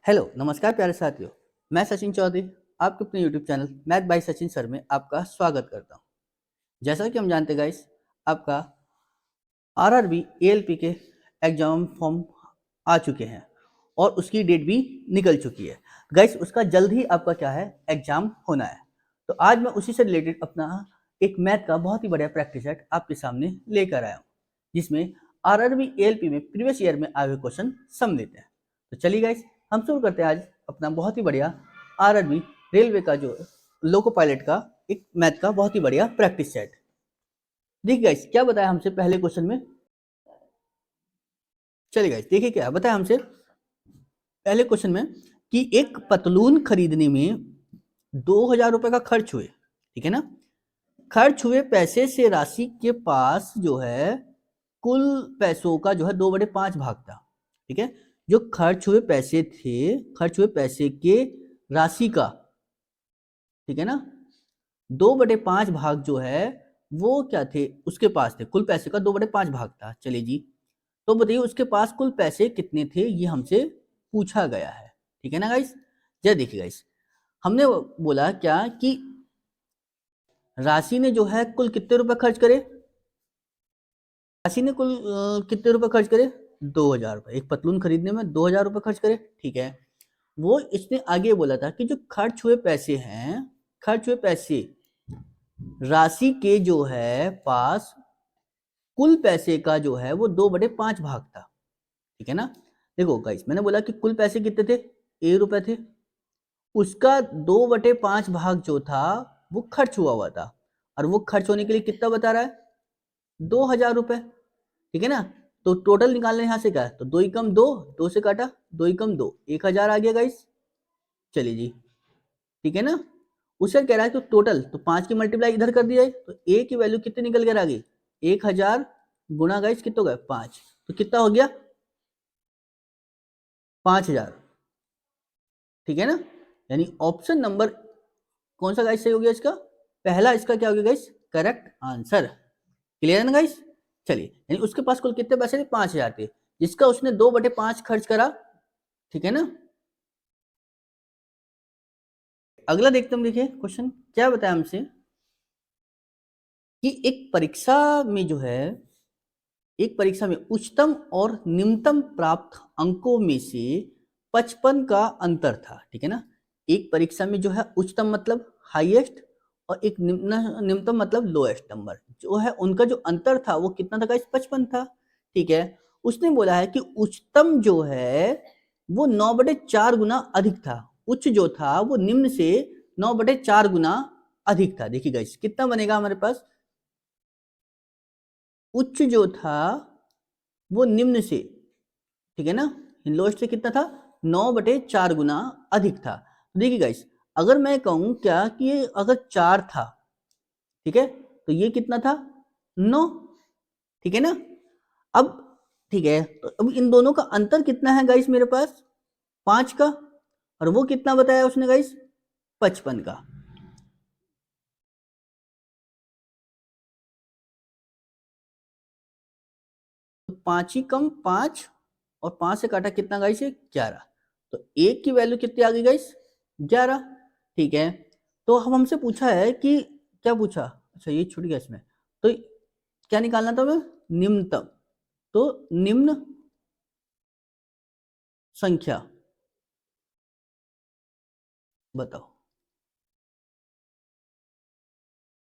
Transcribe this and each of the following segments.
Hello नमस्कार प्यारे साथियों। मैं सचिन चौधरी आपके अपने YouTube channel math bye Sachin sir में आपका स्वागत करता हूं। जैसा कि हम जानते गाइस, आपका आरआरबी एएलपी के एग्जाम फॉर्म आ चुके हैं और उसकी डेट भी निकल चुकी है गाइस। उसका जल्द ही आपका क्या है, एग्जाम होना है। तो आज मैं उसी से रिलेटेड अपना एक मैथ का बहुत ही बढ़िया प्रैक्टिस सेट आपके सामने लेकर आया हूँ, जिसमें आरआरबी एएलपी में प्रीवियस ईयर में आए हुए क्वेश्चन सम लेते हैं। तो चलिए गाइस, हम शुरू करते हैं आज अपना बहुत ही बढ़िया आरआरबी रेलवे का जो लोको पायलट का एक मैथ का बहुत ही बढ़िया प्रैक्टिस सेट। देखिए गाइस, क्या बताया हमसे पहले क्वेश्चन में। चलिए गाइस, देखिए क्या बताया हमसे पहले क्वेश्चन में कि एक पतलून खरीदने में 2,000 रुपए का खर्च हुए, ठीक है ना। खर्च हुए पैसे से राशि के पास जो है कुल पैसों का जो है 2/5 भाग था, ठीक है। जो खर्च हुए पैसे थे, खर्च हुए पैसे के राशि का, ठीक है ना, 2/5 भाग जो है वो क्या थे, उसके पास थे। कुल पैसे का 2/5 भाग था। चलिए जी, तो बताइए उसके पास कुल पैसे कितने थे, ये हमसे पूछा गया है, ठीक है ना गाइस। जरा देखिए गाइस, हमने बोला क्या कि राशि ने जो है कुल कितने रुपए खर्च करे, राशि ने कुल कितने रुपए खर्च करे, 2,000 रुपए। एक पतलून खरीदने में 2,000 रुपए खर्च करे, ठीक है। वो इसने आगे बोला था कि जो खर्च हुए पैसे हैं, खर्च हुए पैसे राशि के जो है पास कुल पैसे का जो है वो 2/5 भाग था, ठीक है ना। देखो गाइस, मैंने बोला कि कुल पैसे कितने थे, ₹1 थे। उसका 2/5 भाग जो था वो खर्च हुआ था, और वो खर्च होने के लिए कितना बता रहा है, 2,000 रुपए, ठीक है ना। तो टोटल निकालना यहाँ से क्या है, तो 2 ही कम 2, 2 से काटा, 2 ही कम 2, 1,000 आ गया गाइस। चलिए जी, ठीक है ना। उससे कह रहा है तो टोटल, तो 5 की मल्टीप्लाई इधर कर दिया है, तो ए की वैल्यू कितनी निकल कर आ गई, 1,000 गुना गाइस कितना हो गया 5, तो कितना हो गया 5,000, ठीक है ना। यानी ऑप्शन नंबर कौन सा गाइस सही हो गया, इसका पहला, इसका क्या हो गया गाइस, करेक्ट आंसर। क्लियर है ना गाइस। चलिए, यानी उसके पास कुल कितने पैसे थे, 5,000 थे, जिसका उसने 2/5 खर्च करा, ठीक है ना। अगला देखते हम, देखिए क्वेश्चन क्या बताया हमसे कि एक परीक्षा में जो है, एक परीक्षा में उच्चतम और निम्नतम प्राप्त अंकों में से 55 का अंतर था, ठीक है ना। एक परीक्षा में जो है उच्चतम मतलब हाईएस्ट, और एक निम्नतम मतलब लोएस्ट नंबर जो है, उनका जो अंतर था वो कितना था गाइस, 55 था, ठीक है। उसने बोला है कि उच्चतम जो है वो 9/4 गुना अधिक था, उच्च जो था वो निम्न से 9/4 गुना अधिक था। देखिए गाइस, कितना बनेगा हमारे पास, उच्च जो था वो निम्न से, ठीक है ना, लोएस्ट से कितना था, 9/4 गुना अधिक था। तो देखिए गाइस, अगर मैं कहूं क्या कि ये अगर 4 था, ठीक है, तो ये कितना था, 9, ठीक है ना। अब ठीक है, तो अब इन दोनों का अंतर कितना है गाइस मेरे पास, 5 का, और वो कितना बताया उसने गाइस, 55 का। तो 5 ही कम 5, और 5 से काटा कितना गाइस, 11। तो एक की वैल्यू कितनी आ गई गाइस, 11, ठीक है। तो हम हमसे पूछा है कि क्या पूछा, अच्छा ये छूट गया इसमें, तो क्या निकालना था हमें, निम्नतम। तो निम्न संख्या बताओ,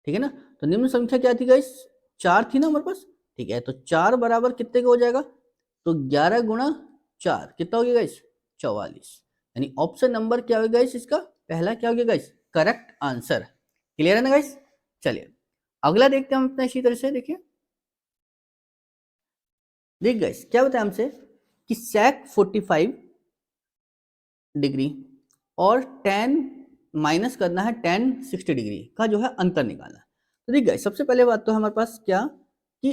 ठीक है ना। तो निम्न संख्या क्या थी गाइस, 4 थी ना हमारे पास, ठीक है। तो 4 बराबर कितने का हो जाएगा, तो 11 गुणा 4 कितना हो गया गाइस, 44। यानी ऑप्शन नंबर क्या हो गया गाइस, इसका पहला क्या हो गया गाइस, करेक्ट आंसर। क्लियर है ना गाइस। चलिए अगला देखते हैं हम अपना इसी तरह से। देखिए, देख गाइस क्या बताया हमसे कि sec 45 डिग्री और tan माइनस करना है tan 60 डिग्री का जो है अंतर निकालना है। तो देख गाइस, सबसे पहले बात तो हमारे पास क्या कि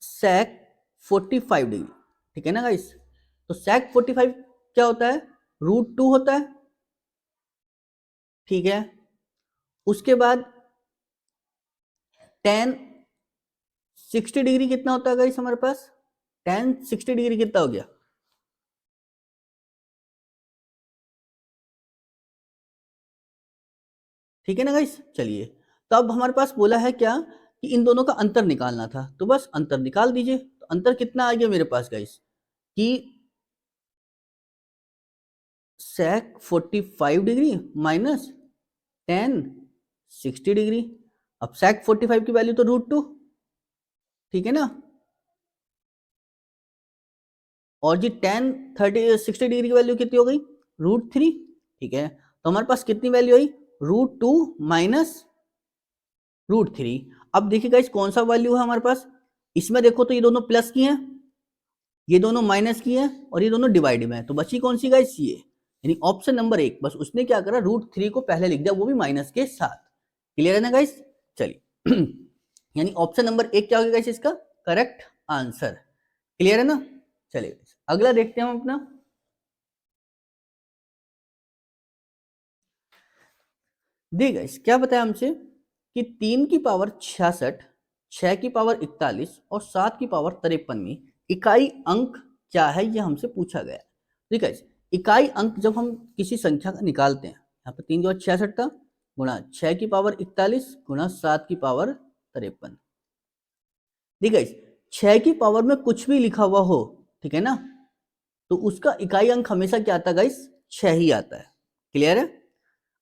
sec 45 डिग्री, ठीक है ना गाइस। तो sec 45 क्या होता है, √2 होता है, ठीक है। उसके बाद tan 60 डिग्री कितना होता है गाइस हमारे पास, tan 60 डिग्री कितना हो गया, ठीक है ना गाइस। चलिए, तो अब हमारे पास बोला है क्या कि इन दोनों का अंतर निकालना था, तो बस अंतर निकाल दीजिए। तो अंतर कितना आ गया मेरे पास गाइस कि sec 45 degree minus tan 60 degree. अब sec 45 की वैल्यू तो √2, ठीक है ना, और जी tan 60 डिग्री की वैल्यू कितनी हो गई, √3, ठीक है। तो हमारे पास कितनी वैल्यू आई, √2 माइनस √3। अब देखिए गाइस कौन सा वैल्यू है हमारे पास, इसमें देखो तो ये दोनों प्लस की हैं, ये दोनों माइनस की है, और ये दोनों डिवाइड में है, तो बची कौन सी गाइस, ये, यानी ऑप्शन नंबर 1। बस उसने क्या करा, √3 को पहले लिख दिया, वो भी माइनस के साथ। क्लियर है ना गाइस। चलिए यानी ऑप्शन नंबर 1 क्या होगा गाइस इसका करेक्ट आंसर। क्लियर है ना। चलिए अगला देखते हैं हम अपना। देखिए गाइस क्या बताया हमसे कि 3 की पावर 66, 6 की पावर 41 और 7 की पावर 53 में इकाई अंक क्या है, ये हमसे पूछा गया। ठीक है, इकाई अंक जब हम किसी संख्या का निकालते हैं, यहाँ पे 3 की पावर 66 था गुणा 6 की पावर 41 गुणा 7 की पावर 53। ठीक है, 6 की पावर में कुछ भी लिखा हुआ हो, ठीक है ना, तो उसका इकाई अंक हमेशा क्या आता है गाइस, 6 ही आता है। क्लियर है।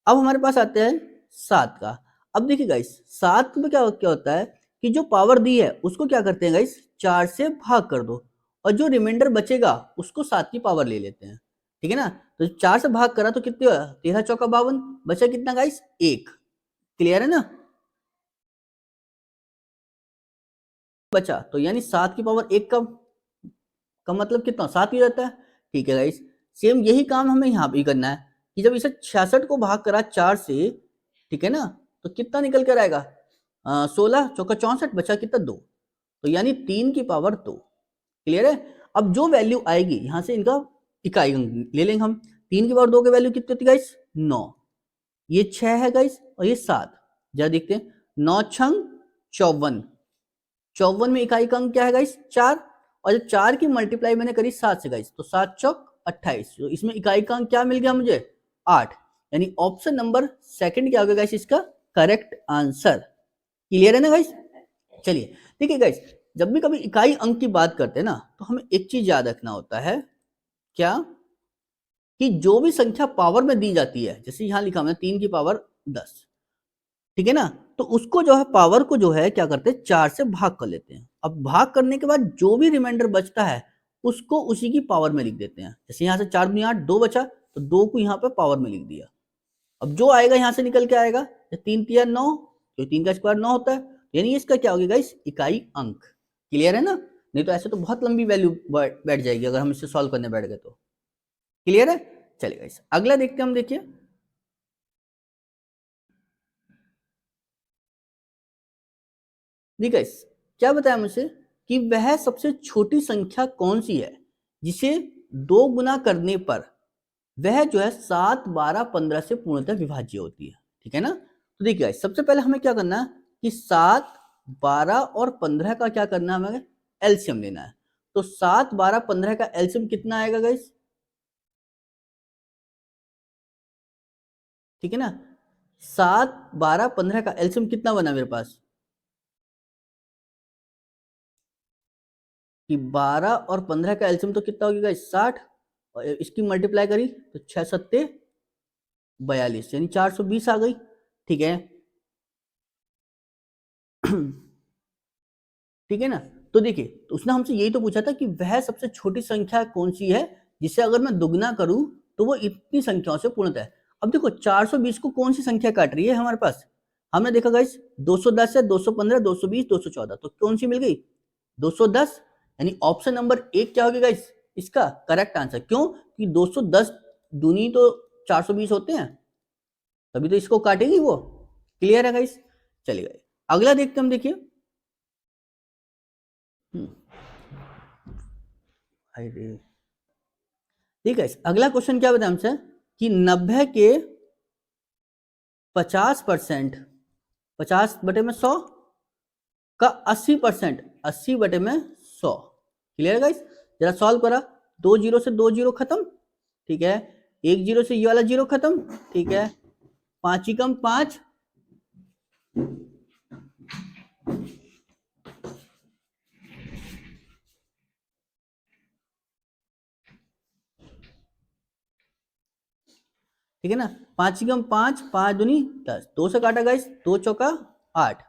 अब हमारे पास आते हैं 7 का। अब देखिए गाइस 7 में क्या क्या होता है कि जो पावर दी है उसको क्या करते हैं गाइस, 4 से भाग कर दो, और जो रिमाइंडर बचेगा उसको 7 की पावर ले लेते हैं। ठीक है ना, तो 4 से भाग करा तो कितने हुआ, 13 चौका 52, बचा कितना गाइस, 1। क्लियर है ना, बचा तो यानी 7 की पावर 1 का मतलब कितना, 7 ही रहता है। ठीक है गाइस, सेम यही काम हमें यहाँ भी करना है कि जब इसे 66 को भाग करा 4 से, ठीक है ना, तो कितना निकल कर आएगा, 16 चौका 64, बचा कितना, 2, तो यानी 3 की पावर 2। क्लियर है। अब जो वैल्यू आएगी यहां से इनका इकाई अंक ले लेंगे हम। 3 की पावर 2 की वैल्यू कितनी होती है गाइस, 9, ये 6 है गाइस, और ये 7। जरा देखते हैं, 9 छंग 54, 54 में इकाई का अंक क्या है गाइस, 4, और जब 4 की मल्टीप्लाई मैंने करी 7 से गाइस, तो 7 चौक 28, तो इसमें इकाई का अंक क्या मिल गया मुझे, 8। यानी ऑप्शन नंबर सेकंड क्या होगा गाइस इसका करेक्ट आंसर। क्लियर है ना गाइस। चलिए देखिए गाइस, जब भी कभी इकाई अंक की बात करते हैं ना, तो हमें एक चीज याद रखना होता है, क्या, कि जो भी संख्या पावर में दी जाती है, जैसे यहां लिखा हमने 3 की पावर 10, ठीक है ना, तो उसको जो है पावर को जो है क्या करते हैं, 4 से भाग कर लेते हैं। अब भाग करने के बाद जो भी रिमाइंडर बचता है उसको उसी की पावर में लिख देते हैं। जैसे यहाँ से 4 दूनी 8, 2 बचा, तो 2 को यहाँ पे पावर में लिख दिया। अब जो आएगा यहाँ से निकल के आएगा, 3 तिया 9, तो 3 का स्क्वायर 9 होता है, यानी इसका क्या होगा गाइस, इकाई अंक। क्लियर है ना, नहीं तो ऐसे तो बहुत लंबी वैल्यू बैठ जाएगी अगर हम इसे सॉल्व करने बैठ गए तो। क्लियर है। चलिए गाइस अगला देखते हैं हम, देखिए देखिए गाइस क्या बताया मुझे कि वह सबसे छोटी संख्या कौन सी है जिसे 2 गुना करने पर वह जो है 7, 12, 15 से पूर्णतः विभाज्य होती है। ठीक है ना, तो देखिए गाइस सबसे पहले हमें क्या करना है कि 7, 12 और 15 का क्या करना है, हमें एलसीएम लेना है। तो 7, 12, 15 का एलसीएम कितना आएगा गाइस, ठीक है ना, 7, 12, 15 का एलसीएम कितना बना मेरे पास, कि 12 और 15 का एलसीएम तो कितना होगा गाइस, 60, और इसकी मल्टीप्लाई करी तो 6 सत्ते 42, यानी 420 आ गई। ठीक है ठीक है ना, तो देखिए तो उसने हमसे यही तो पूछा था कि वह सबसे छोटी संख्या कौन सी है जिसे अगर मैं दुगना करूं तो वो इतनी संख्याओं से पूर्णतः है। अब देखो 420 को कौन सी संख्या काट रही है हमारे पास, हमने देखा गाइस 210 है, 215, 220, 214, तो कौन सी मिल गई, 210। यानी ऑप्शन नंबर 1 क्या होगी गाइस इसका करेक्ट आंसर। क्यों कि 210 दूनी तो 420 होते हैं, तभी तो इसको काटेगी वो। क्लियर है गाइस। चलिए अगला देखते हम, देखिए ठीक है, अगला क्वेश्चन क्या बताया हमसे कि 90 के 50%, 50/100 का 80%, 80/100। क्लियर गाइस, जरा सॉल्व करा, 2 जीरो से 2 जीरो खत्म, ठीक है, 1 जीरो से ये वाला जीरो खत्म, ठीक है, 5 ही कम 5, ठीक है ना, 5 की हम 5, 5 दूनी 10, 2 से काटा गाइस, 2 चौका 8,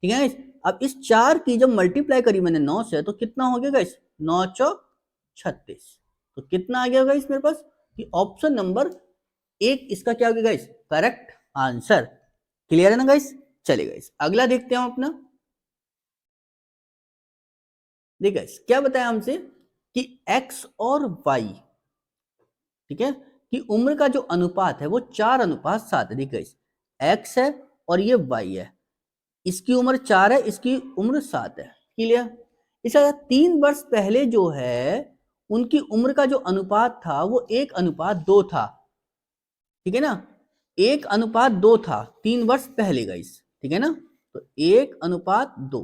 ठीक है गाइस। अब इस 4 की जब मल्टीप्लाई करी मैंने 9 से तो कितना हो गया गाइस, 9 चौक 36। तो कितना आ गया गाइस मेरे पास कि ऑप्शन नंबर 1 इसका क्या हो गया गाइस, करेक्ट आंसर। क्लियर है ना गाइस। चलिए गाइस अगला देखते हैं हम अपना। देखिए गाइस क्या बताया हमसे कि x और y, ठीक है, कि उम्र का जो अनुपात है वो 4:7 है। देखिए गाइस x है और ये y है, इसकी उम्र 4 है, इसकी उम्र 7 है। क्लियर। इसका 3 वर्ष पहले जो है उनकी उम्र का जो अनुपात था वो 1:2 था, ठीक है ना, 1:2 था 3 वर्ष पहले गाइस, ठीक है ना। तो 1:2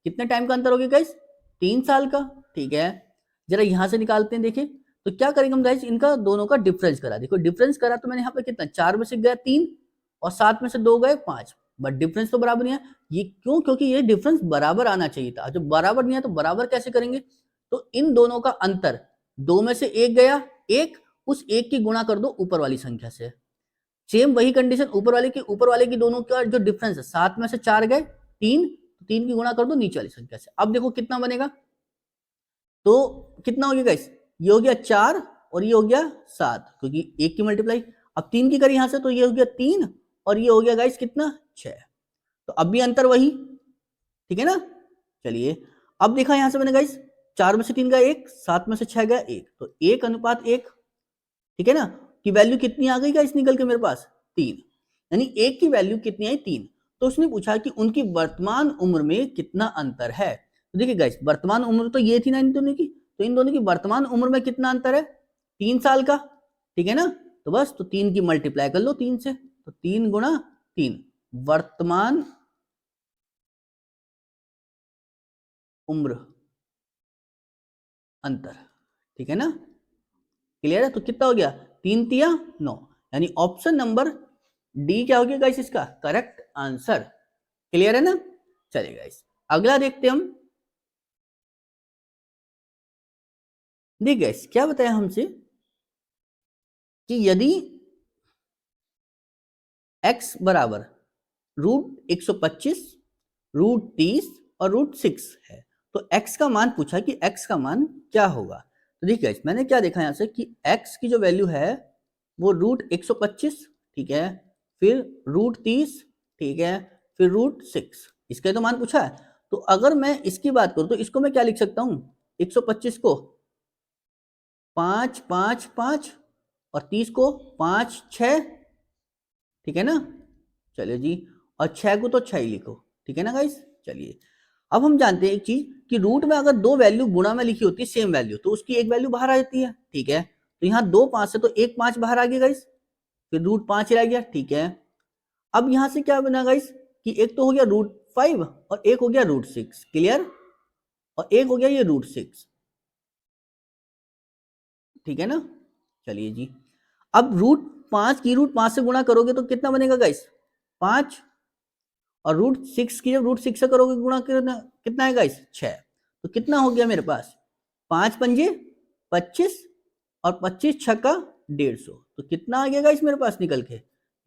कितने टाइम का अंतर हो गया गाइस, 3 साल का, ठीक है। जरा यहां से निकालते हैं, देखिए तो क्या करेंगे हम गाइस, इनका दोनों का डिफरेंस करा। देखो डिफरेंस करा तो मैंने यहाँ पे कितना, 4 में से गया 3 और 7 में से 2 गए 5, बट डिफरेंस तो बराबर नहीं है। ये क्यों, क्योंकि ये डिफरेंस बराबर आना चाहिए था, जब बराबर नहीं है तो बराबर कैसे करेंगे। तो इन दोनों का अंतर 2 में से 1 गया, 1 उस 1 की गुणा कर दो ऊपर वाली संख्या से। सेम वही कंडीशन ऊपर वाले की दोनों का जो डिफरेंस है, 7 में से 4 गए 3, 3 की गुणा कर दो नीचे वाली संख्या से। अब देखो कितना बनेगा, तो कितना हो गया गाइस, ये हो गया 4 और ये हो गया 7, क्योंकि 1 की मल्टीप्लाई अब 3 की करी यहां से, तो ये हो गया 3 और ये हो गया गाइस कितना 6। तो अब भी अंतर वही, ठीक है ना। चलिए अब देखा यहां से मैंने गाइस, 4 में से 3 गया 1, 7 में से 6 गया 1, तो 1:1, ठीक है ना, की वैल्यू कितनी आ गई गाइस निकल के मेरे पास 3, यानी 1 की वैल्यू कितनी आई 3। तो उसने पूछा कि उनकी वर्तमान उम्र में कितना अंतर है। तो देखिए गाइस वर्तमान उम्र तो ये थी ना इन दोनों की, तो इन दोनों की वर्तमान उम्र में कितना अंतर है, 3 साल का, ठीक है ना। तो बस तो 3 की मल्टीप्लाई कर लो 3 से, तो 3 × 3 वर्तमान उम्र अंतर, ठीक है ना। क्लियर है, तो कितना हो गया 3×3 = 9, यानी ऑप्शन नंबर डी क्या हो गया गाइस इसका करेक्ट आंसर। क्लियर है ना। चलिए गाइस अगला देखते हैं हम। देखिए गाइस क्या बताया हमसे कि यदि x बराबर √125, √30 और √6 है, तो x का मान पूछा कि x का मान क्या होगा। तो देखिए गाइस मैंने क्या देखा यहां से कि x की जो वैल्यू है वो √125, ठीक है, फिर √30, ठीक है, फिर √6, इसका तो मान पूछा है। तो अगर मैं इसकी बात करूं तो इसको मैं क्या लिख सकता हूं, 125 को 5 5 5 और 30 को 5 6, ठीक है ना। चलिए जी, और 6 को तो 6 ही लिखो, ठीक है ना गाइस। चलिए अब हम जानते हैं एक चीज कि रूट में अगर दो वैल्यू गुणा में लिखी होती है सेम वैल्यू, तो उसकी एक वैल्यू बाहर आ जाती है, ठीक है। तो यहाँ 2 5 से तो एक 5 बाहर आ गया गाइस, फिर √5 रह गया, ठीक है। अब यहां से क्या बना गाइस कि एक तो हो गया √5 और एक हो गया √6, क्लियर, और एक हो गया ये √6, ठीक है ना। चलिए जी, अब √5 की √5 से गुणा करोगे तो कितना बनेगा गाइस 5, और √6 की जब √6 से करोगे गुणा कितना है गाइस 6। तो कितना हो गया मेरे पास 5 पंजे 25 और 25 छक्का 150, तो कितना आ गया गाइस मेरे पास निकल के,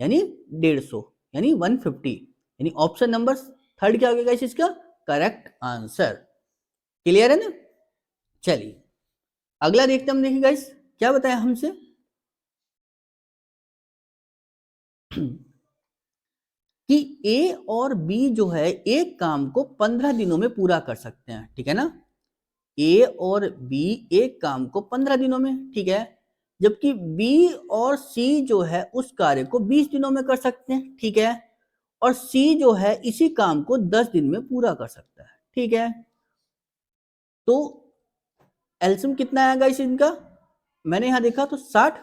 यानी 150, यानी 150, यानी ऑप्शन नंबर थर्ड क्या हो गया गाइस इसका करेक्ट आंसर। क्लियर है ना। चलिए अगला देखते हम, देखिए गाइस क्या बताया हमसे कि ए और बी जो है एक काम को 15 दिनों में पूरा कर सकते हैं, ठीक है ना। ए और बी एक काम को 15 दिनों में, ठीक है, जबकि बी और सी जो है उस कार्य को 20 दिनों में कर सकते हैं, ठीक है, और सी जो है इसी काम को 10 दिन में पूरा कर सकता है, ठीक है। तो एलसीएम कितना आएगा इस इनका, मैंने यहां देखा तो 60,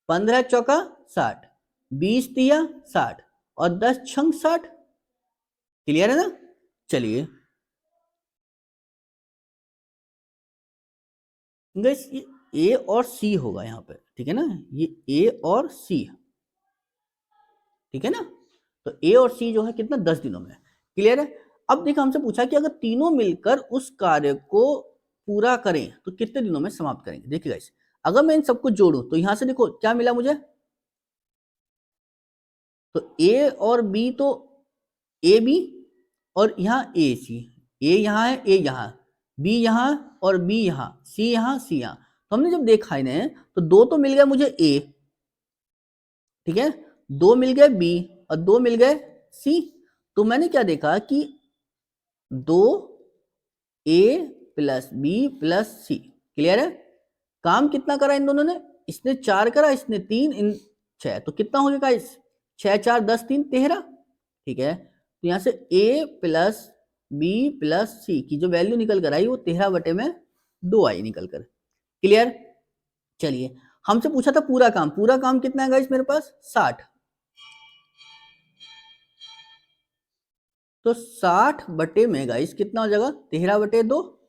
15 चौका 60, 20 तिया 60 और 10 छंग 60। क्लियर है ना। चलिए गाइस ये ए और सी होगा यहाँ पे, ठीक है ना, ये ए और सी, ठीक है ना। तो ए और सी जो है कितना 10 दिनों में। क्लियर है। अब देखो हमसे पूछा कि अगर तीनों मिलकर उस कार्य को पूरा करें तो कितने दिनों में समाप्त करेंगे। देखिए गाइस अगर मैं इन सबको जोड़ूं तो यहां से देखो क्या मिला मुझे तो ए और बी, तो ए बी और यहाँ ए सी, ए यहाँ है, ए यहाँ, बी यहाँ और बी यहाँ, सी यहाँ, सी यहाँ। तो हमने जब देखा इन्हें तो दो तो मिल गया मुझे ए, ठीक है, दो मिल गए बी और दो मिल गए सी। तो मैंने क्या देखा कि दो ए प्लस बी प्लस सी, क्लियर है। काम कितना करा इन दोनों ने, इसने 4 करा, इसने 3, इन 6, तो कितना हो जाएगा इस 6 4 10 3 13, ठीक है। तो यहां से a प्लस बी प्लस सी की जो वैल्यू निकल कर आई वो 13/2 आई निकल कर, क्लियर। चलिए, हमसे पूछा था पूरा काम, पूरा काम कितना है गाइस मेरे पास 60, तो 60 में गाइस कितना हो जाएगा 13/2,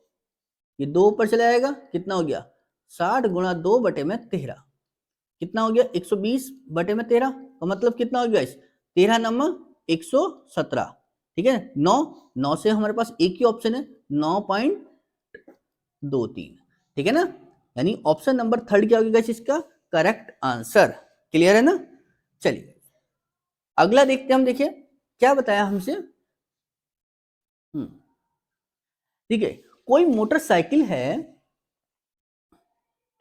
ये 2 ऊपर चला जाएगा, कितना हो गया 60 गुणा 2/13, कितना हो गया 120/13 का मतलब कितना हो गया इस 13 नंबर 117, ठीक है। 9 से हमारे पास एक ही ऑप्शन है 9.23, ठीक है ना। यानी ऑप्शन नंबर 3 क्या हो गया इसका करेक्ट आंसर, क्लियर है ना। चलिए अगला देखते हैं हम, देखिए क्या बताया हमसे। ठीक है, कोई मोटरसाइकिल है,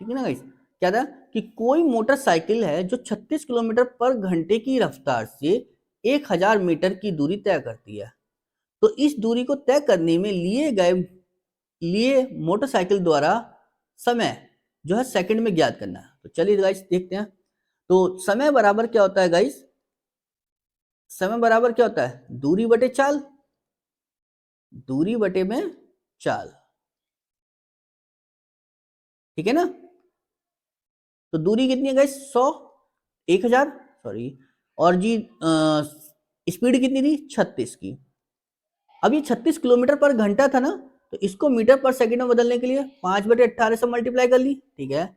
ठीक है ना गाइस, क्या था कि कोई मोटरसाइकिल है जो 36 किलोमीटर पर घंटे की रफ्तार से 1000 मीटर की दूरी तय करती है। तो इस दूरी को तय करने में लिए मोटरसाइकिल द्वारा समय जो है सेकंड में ज्ञात करना है। तो चलिए गाइस देखते हैं। तो समय बराबर क्या होता है गाइस, समय बराबर क्या होता है दूरी बटे चाल, दूरी बटे में चाल, ठीक है ना। तो दूरी कितनी है गाइस 100, 1000 सॉरी, और जी स्पीड कितनी थी 36 की। अब ये 36 किलोमीटर पर घंटा था ना, तो इसको मीटर पर सेकंड में बदलने के लिए 5/18 से मल्टीप्लाई कर ली, ठीक है।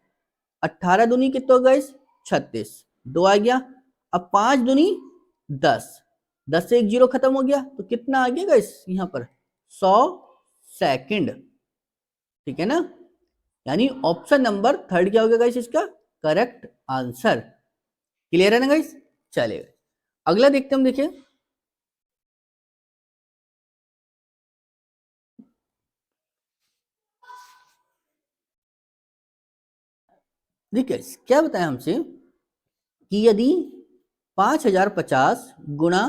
18 दूनी कितना होगा इस 36, 2 आ गया। अब 5 दूनी 10, 10 से एक जीरो खत्म हो गया, तो कितना आ गया गाइस यहाँ पर 100 सेकंड, ठीक है ना। यानी ऑप्शन नंबर 3 क्या हो गया गाइस इसका करेक्ट आंसर, क्लियर है ना गाइस। चलिए अगला देखते हम, देखिए देखिए क्या बताया हमसे कि यदि 5050 गुणा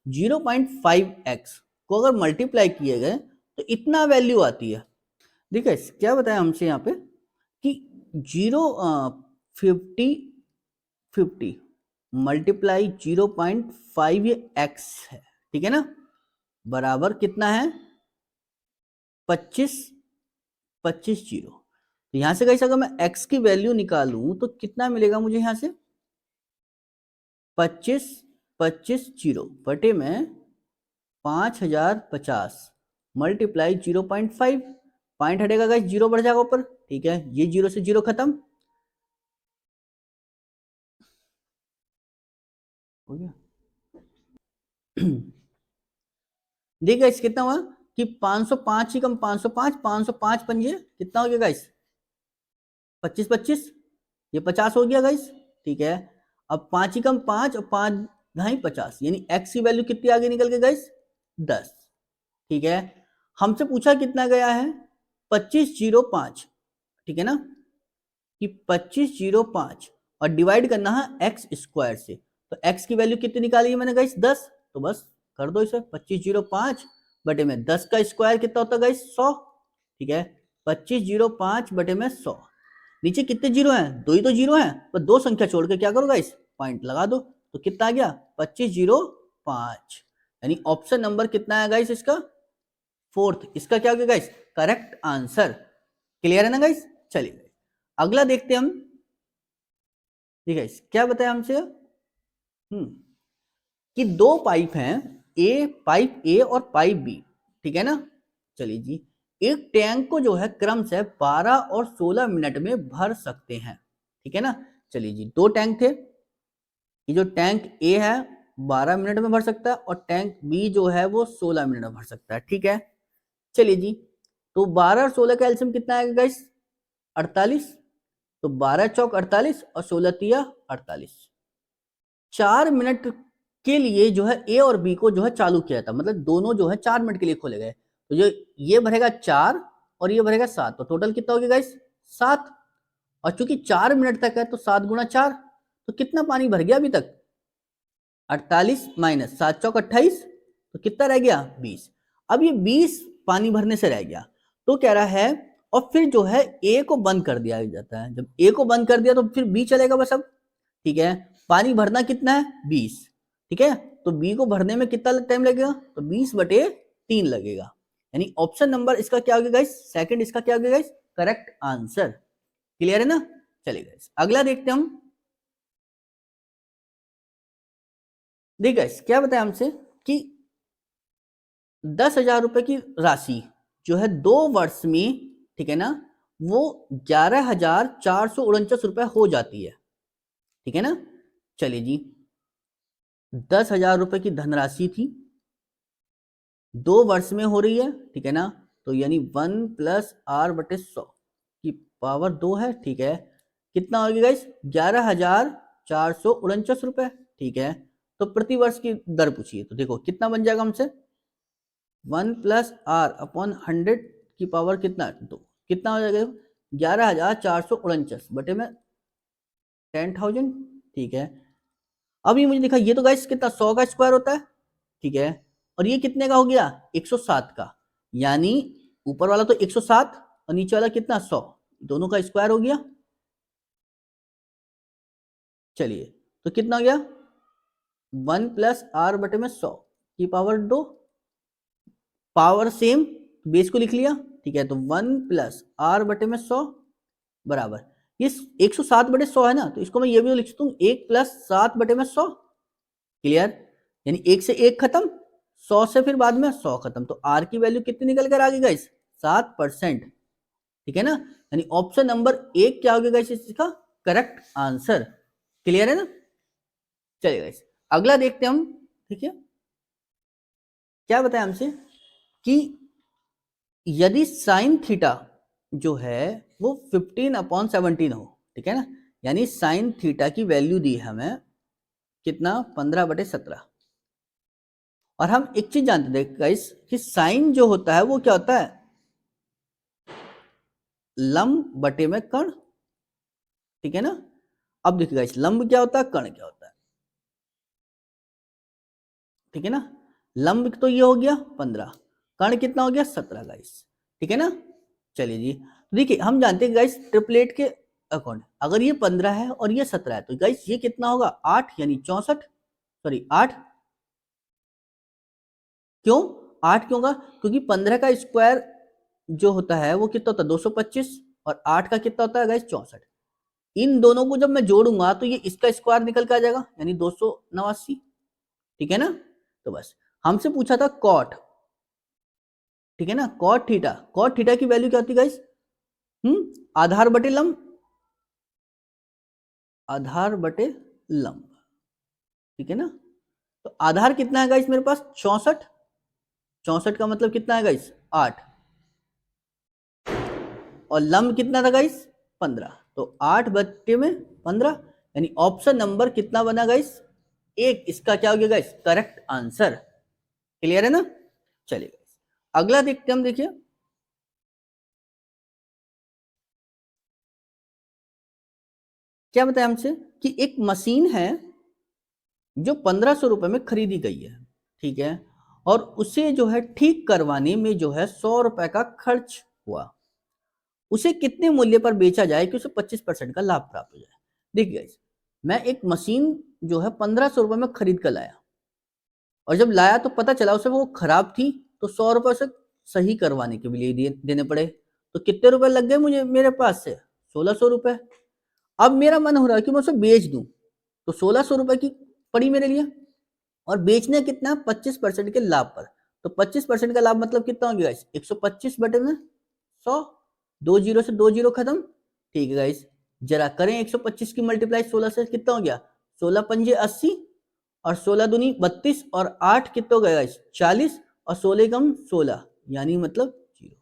0.5x को अगर मल्टीप्लाई किए गए तो इतना वैल्यू आती है। देखिए क्या बताया हमसे यहाँ पे कि 50 मल्टीप्लाई 0.5x है, ठीक है ना, बराबर कितना है 25 जीरो। तो यहां से कैसे अगर मैं x की वैल्यू निकालूं तो कितना मिलेगा मुझे यहां से 25 जीरो बटे में 5050 मल्टीप्लाई 0.5, पॉइंट हटेगा गाइस जीरो बढ़ जाएगा ऊपर, ठीक है, ये जीरो से जीरो खत्म हो गया। देखिए गाइस कितना हुआ कि 505 ही कम 505, 505 पंजे कितना हो गया गाइस 25 25, ये 50 हो गया गाइस, ठीक है। अब 5 ही कम 5 और 5 ढाई 50, यानी x की वैल्यू कितनी आगे निकल के गाइस 10, ठीक है। हमसे पूछा कितना गया है 2505, ठीक है ना, कि 2505 और डिवाइड करना है एक्स स्क्वायर से। तो x की वैल्यू कितनी निकाली है मैंने गाइस 10, तो बस कर दो इसे 2505 बटे में 10 का स्क्वायर कितना होता है गाइस 100, ठीक है। 2505 बटे में 100, नीचे कितने जीरो हैं दो ही तो जीरो हैं, पर दो संख्या छोड़ के क्या करो गाइस पॉइंट लगा दो, तो कितना आ गया 2505, यानी ऑप्शन नंबर कितना है गाइस इसका फोर्थ, इसका क्या हो गया गाइस करेक्ट आंसर, क्लियर है ना गाइस। चलिए अगला देखते हैं हम, ठीक है क्या बताया हमसे कि दो पाइप हैं पाइप ए और पाइप बी, ठीक है ना। चलिए जी, एक टैंक को जो है क्रम से 12 और 16 मिनट में भर सकते हैं, ठीक है ना। चलिए जी, दो टैंक थे, ये जो टैंक ए है 12 मिनट में भर सकता है और टैंक बी जो है वो 16 मिनट में भर सकता है, ठीक है। चलिए जी, तो 12 और 16 का एलसीएम कितना आएगा गाइस 48, तो 12 चौक 48 और 16 तिया 48, 4 मिनट के लिए जो है ए और बी को जो है चालू किया था, मतलब दोनों जो है 4 मिनट के लिए खोले गए। तो जो ये भरेगा 4 और ये भरेगा 7, तो टोटल कितना हो गया गाइस 7। और चूंकि 4 मिनट तक है तो 7 गुणा 4, तो कितना पानी भर गया अभी तक 48 माइनस 7 चौक 28, तो कितना रह गया 20। अब ये 20 पानी भरने से रह गया, तो कह रहा है और फिर जो है ए को बंद कर दिया जाता है। जब ए को बंद कर दिया तो फिर बी चलेगा बस अब, ठीक है। पानी भरना कितना है 20, ठीक है, तो बी को भरने में कितना टाइम लगेगा, तो 20/3 लगेगा। यानी ऑप्शन नंबर इसका क्या हो गया गाइस, सेकंड इसका क्या हो गया गाइस, करेक्ट आंसर। क्लियर है ना, चलिए गाइस अगला देखते हैं हम। देखिए गाइस क्या बताया हमसे कि 10,000 रुपए की राशि जो है 2 वर्ष में, ठीक है ना, वो 11,449 रुपए हो जाती है, ठीक है ना। चलिए जी 10,000 रुपए की धनराशि थी, 2 वर्ष में हो रही है, ठीक है ना, तो यानी 1+r/100 की पावर 2 है, ठीक है। कितना हो गया गाइस 11,449 रुपए, ठीक है। तो प्रति वर्ष की दर पूछिए, तो देखो कितना बन जाएगा हमसे 1+r/100 की पावर कितना, तो कितना हो जाएगा 11,449 बटे में 10,000, ठीक है। अब ये मुझे दिखा, ये तो गाइस कितना 100 का स्क्वायर होता है, ठीक है, और ये कितने का हो गया 107 का, यानी ऊपर वाला तो 107 और नीचे वाला कितना 100, दोनों का स्क्वायर हो गया। चलिए तो कितना हो गया 1+r/100 की पावर 2, पावर सेम, बेस को लिख लिया, ठीक है। तो 1+r/100 बराबर ये 107/100 है ना, तो इसको मैं ये भी लिख सकता हूँ 1+7/100। क्लियर, यानी 1 से 1 खत्म, 100 से फिर बाद में 100 खत्म, तो r की वैल्यू कितनी निकल कर आ गई गाइस 7%, ठीक है ना। यानी ऑप्शन नंबर 1 क्या हो गया गाइस इसका करेक्ट आंसर। क्लियर है ना, चलिए गाइस अगला देखते हैं हम, ठीक है। क्या बताया हमसे कि यदि साइन थीटा जो है वो 15/17 हो, ठीक है ना, यानी साइन थीटा की वैल्यू दी है हमें कितना 15/17, और हम एक चीज जानते थे गाइस कि साइन जो होता है वो क्या होता है लंब बटे में कर्ण, ठीक है ना। अब देखिए गाइस लंब क्या होता है कर्ण क्या होता है, ठीक है ना। लंब तो ये हो गया 15, कर्ण कितना हो गया 17 गाइस, ठीक है ना। चलिए जी देखिए हम जानते हैं गाइस ट्रिपलेट के अकॉर्डिंग अगर ये 15 है और ये 17 है तो गाइस ये कितना होगा 8 यानी 64, सॉरी 8, क्यों 8 क्यों होगा, क्योंकि 15 का स्क्वायर जो होता है वो कितना होता है 225 और 8 का कितना होता है गाइस 64। इन दोनों को जब मैं जोड़ूंगा तो ये इसका स्क्वायर निकल के आ जाएगा यानी 289, ठीक है ना। तो बस हमसे पूछा था कॉट, ठीक है ना, कॉट थीटा की वैल्यू क्या होती है गाइस आधार बटे लंब, आधार बटे लंब, ठीक है ना। तो आधार कितना है गाइस मेरे पास 64, 64 का मतलब कितना है गाइस 8, और लंब कितना था गाइस 15, तो 8 बटे में 15, यानी ऑप्शन नंबर कितना बना गाइस एक, इसका क्या हो गया गाइस करेक्ट आंसर। क्लियर है ना, चलिए अगला देखते हैं हम, देखिए क्या बताया हमसे कि एक मशीन है जो 1500 रुपए में खरीदी गई है, ठीक है, और उसे जो है ठीक करवाने में जो है 100 रुपए का खर्च हुआ, उसे कितने मूल्य पर बेचा जाए कि उसे 25% का लाभ प्राप्त हो जाए। देखिए मैं एक मशीन जो है 1500 रुपए में खरीद कर लाया, और जब लाया तो पता चला उसे वो खराब थी, तो 100 रुपए उसे सही करवाने के लिए देने पड़े, तो कितने रुपए लग गए मुझे मेरे पास से 1600 रुपए। अब मेरा मन हो रहा है कि मैं उसे बेच दूं, तो 1600 रुपए की पड़ी मेरे लिए, और बेचने कितना 25% के लाभ पर, तो 25% का लाभ मतलब कितना हो गया 125 बटे में 100, 2 जीरो से 2 जीरो खत्म, ठीक है गाइस। जरा करें 125 की मल्टीप्लाई 16 से, कितना हो गया 16 पंजे 80 और 16 दूनी 32 और 8 कितना हो गया गाइस 40 और 16 कम 16 यानी मतलब जीरो।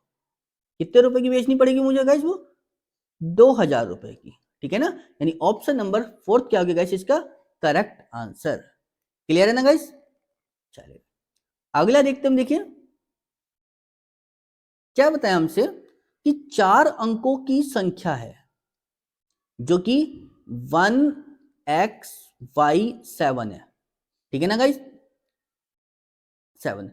कितने रुपए की बेचनी पड़ेगी मुझे गाइस वो 2000 रुपए की, ठीक है ना। यानी ऑप्शन नंबर 4 क्या हो गया गाइस इसका करेक्ट आंसर। क्लियर है ना गाइस? चलिए अगला देखते हम, देखिए क्या बताया हमसे कि 4 अंकों की संख्या है जो कि 1xy7 है, ठीक है ना गाइस? 7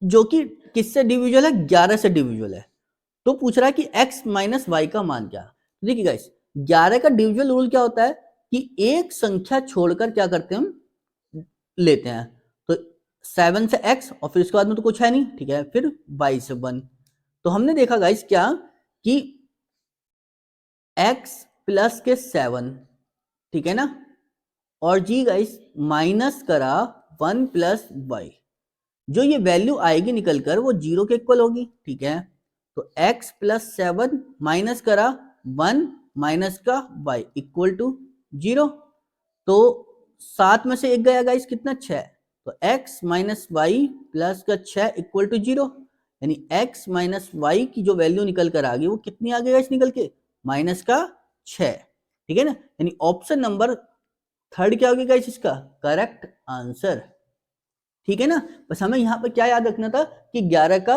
जो कि किससे डिविजुअल है? 11 से डिविजुअल है। तो पूछ रहा है कि x माइनस वाई का मान क्या? तो देखिए गाइस 11 का डिविजुअल रूल क्या होता है कि एक संख्या छोड़कर क्या करते हैं हम, लेते हैं। तो 7 से x और फिर उसके बाद में तो कुछ है नहीं, ठीक है, फिर y से 1। तो हमने देखा गाइस क्या कि x प्लस के 7, ठीक है ना, और जी गाइस माइनस करा 1 प्लस वाई, जो ये वैल्यू आएगी निकलकर वो 0 के इक्वल होगी, ठीक है। तो x प्लस 7 माइनस करा 1 माइनस का y इक्वल टू 0। तो 7 में से एक गया गाइस कितना? 6। तो x माइनस वाई प्लस का 6 इक्वल टू 0, यानी x माइनस वाई की जो वैल्यू निकल कर आ गई वो कितनी आ गई गाइस निकल के? माइनस का 6, ठीक है ना। यानी ऑप्शन नंबर थर्ड क्या होगी गाइस इसका करेक्ट आंसर, ठीक है ना। बस हमें यहाँ पर क्या याद रखना था कि 11 का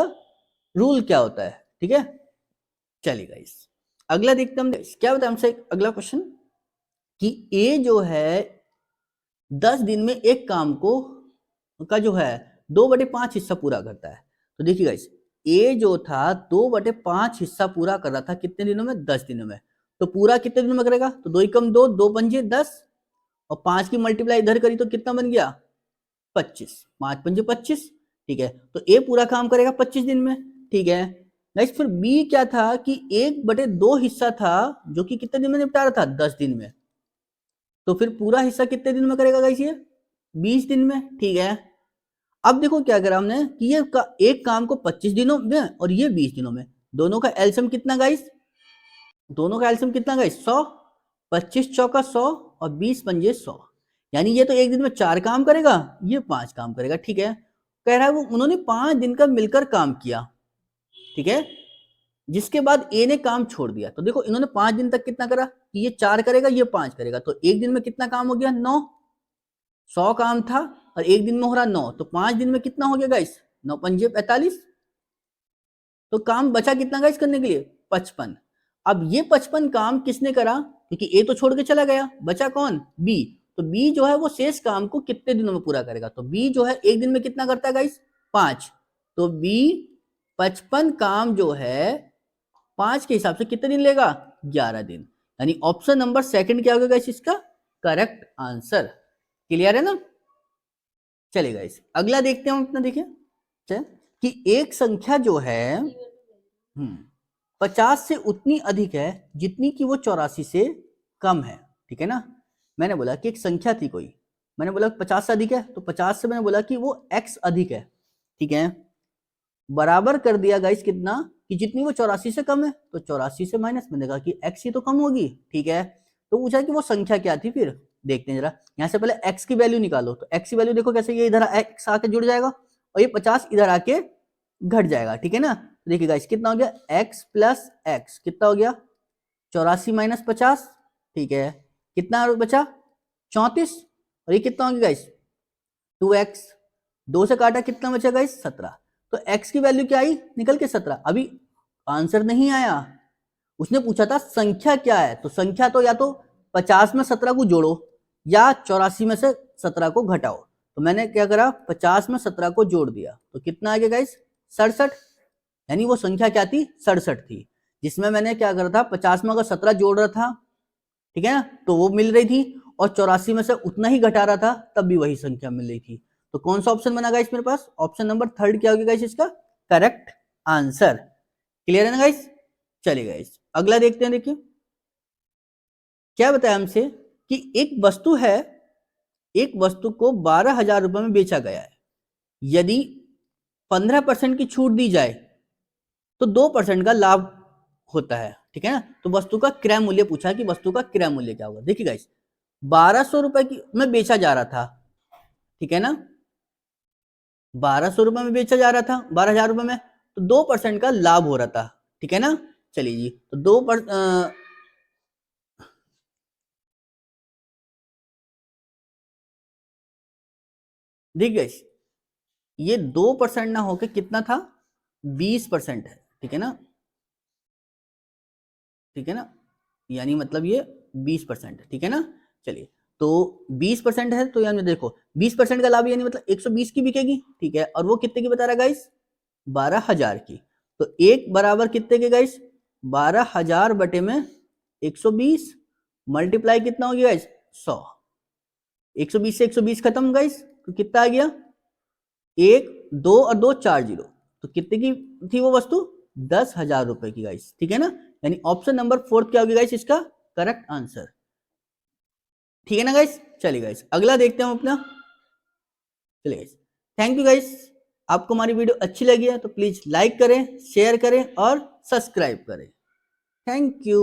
रूल क्या होता है, ठीक है। चलिए गाइस अगला देखते हम, क्या बताया हमसे अगला क्वेश्चन कि ए जो है 10 दिन में एक काम को का जो है 2/5 हिस्सा पूरा करता है। तो देखिए गाइस ए जो था 2/5 हिस्सा पूरा कर रहा था कितने दिनों में? 10 दिनों में। तो पूरा कितने दिनों में करेगा? तो 2 एकम 2, 2 पंजे 10 और 5 की मल्टीप्लाई इधर करी तो कितना बन गया? 25, 5 पंजे 25, ठीक है। तो ए पूरा काम करेगा 25 दिन में, ठीक है। नेक्स्ट फिर बी क्या था कि 1/2 हिस्सा था जो कि कितने दिन में निपटा रहा था? 10 दिन में। तो फिर पूरा हिस्सा कितने दिन में करेगा गाइस ये? 20 दिन में, ठीक है। अब देखो क्या करा हमने कि ये एक काम को 25 दिनों में और ये 20 दिनों में, दोनों का एलसीएम कितना गाइस? दोनों का एलसीएम कितना गाइस? 100। 25 चौका 100 और 20 पंजे 100, यानी ये तो एक दिन में 4 काम करेगा, ये 5 काम करेगा, ठीक है। कह रहा है वो उन्होंने 5 दिन का मिलकर काम किया, ठीक है, जिसके बाद ए ने काम छोड़ दिया। तो देखो इन्होंने 5 दिन तक कितना करा कि ये 4 करेगा ये 5 करेगा, तो एक दिन में कितना काम हो गया? 9। 100 काम था और एक दिन में हो रहा 9, तो 5 दिन में कितना हो गया गाइस? 9 पंजे 45। तो काम बचा कितना गाइस करने के लिए? 55। अब ये 55 काम किसने करा? क्योंकि ए तो छोड़ के चला गया, बचा कौन? बी। तो बी जो है वो शेष काम को कितने दिनों में पूरा करेगा? तो बी जो है एक दिन में कितना करता है गाइस? 5। तो बी 55 काम जो है 5 के हिसाब से कितने दिन लेगा? 11 दिन। यानी ऑप्शन नंबर सेकंड क्या होगा गाइस इसका करेक्ट आंसर। क्लियर है ना? चलिए गाइस अगला देखते हैं हम अपना, देखिए कि एक संख्या जो है 50 से उतनी अधिक है जितनी कि वो 84 से कम है, ठीक है ना। मैंने बोला कि एक संख्या थी कोई, मैंने बोला 50 से अधिक है, तो 50 से मैंने बोला कि वो x अधिक है, ठीक है, बराबर कर दिया गाइस कितना कि जितनी वो 84 से कम है, तो 84 से माइनस, मैंने कहा कि x ही तो कम होगी, ठीक है। तो पूछा कि वो संख्या क्या थी, फिर देखते हैं जरा। यहां से पहले x की वैल्यू निकालो, तो x की वैल्यू देखो कैसे, ये इधर x आके जुड़ जाएगा और ये 50 इधर आके घट जाएगा, ठीक है ना। तो देखिए गाइस कितना हो गया? x प्लस एक्स कितना हो गया? 84 माइनस 50, ठीक है, कितना बचा? 34। और ये कितना हो गया गाइस? 2x। 2 से काटा कितना बचा गाइस? 17। तो x की वैल्यू क्या आई निकल के? 17। अभी आंसर नहीं आया, उसने पूछा था संख्या क्या है, तो संख्या तो या तो 50 में 17 को जोड़ो या 84 में से 17 को घटाओ। तो मैंने क्या करा? 50 में 17 को जोड़ दिया, तो कितना आ गया गाइस? 67। यानी वो संख्या क्या थी? 67 थी, जिसमें मैंने क्या करा था? 50 में अगर 17 जोड़ रहा था, ठीक है ना, तो वो मिल रही थी, और 84 में से उतना ही घटा रहा था तब भी वही संख्या मिल रही थी। तो कौन सा ऑप्शन बना गाइस मेरे पास? ऑप्शन नंबर थर्ड क्या होगा गाइस इसका करेक्ट आंसर। क्लियर है ना गाइस? चलिए गाइस अगला देखते हैं, देखिए क्या बताया हमसे कि एक वस्तु है, एक वस्तु को 12,000 रुपए में बेचा गया है, यदि 15% की छूट दी जाए तो 2% का लाभ होता है, ठीक है ना। तो वस्तु का क्रय मूल्य पूछा कि वस्तु का क्रय मूल्य क्या होगा। देखिए गाइस 1200 रुपए की में बेचा जा रहा था, ठीक है ना, 1200 रुपए में बेचा जा रहा था 12,000 रुपए में, तो 2% का लाभ हो रहा था, ठीक है ना। चलिए जी, तो 2 देख गाइस, ये 2% ना होके कितना था, 20% है, ठीक है ना, ठीक है ना, यानी मतलब ये 20% है, ठीक है ना। चलिए, तो 20% है, तो यानी देखो 20% का लाभ यानी मतलब 120 की बिकेगी, ठीक है, और वो कितने की बता रहा है गाइस, 12,000 की। तो एक बराबर कितने के गाइस, 12,000 बटे में 120, मल्टीप्लाई कितना हो गया गाइस, 100। 120 से 120 खत्म गाइस, तो कितना आ गया, एक, दो और दो, 4 जीरो, तो कितने की थी वो वस्तु, 10,000 रुपए की गाइस, ठीक है ना। यानी ऑप्शन नंबर 4 क्या होगी गाइस इसका करेक्ट आंसर, ठीक है ना गाइस। चलिए गाइस, अगला देखते हैं हम अपना। चलिए गाइस, थैंक यू गाइस। आपको हमारी वीडियो अच्छी लगी है तो प्लीज लाइक करें, शेयर करें और सब्सक्राइब करें। Thank you.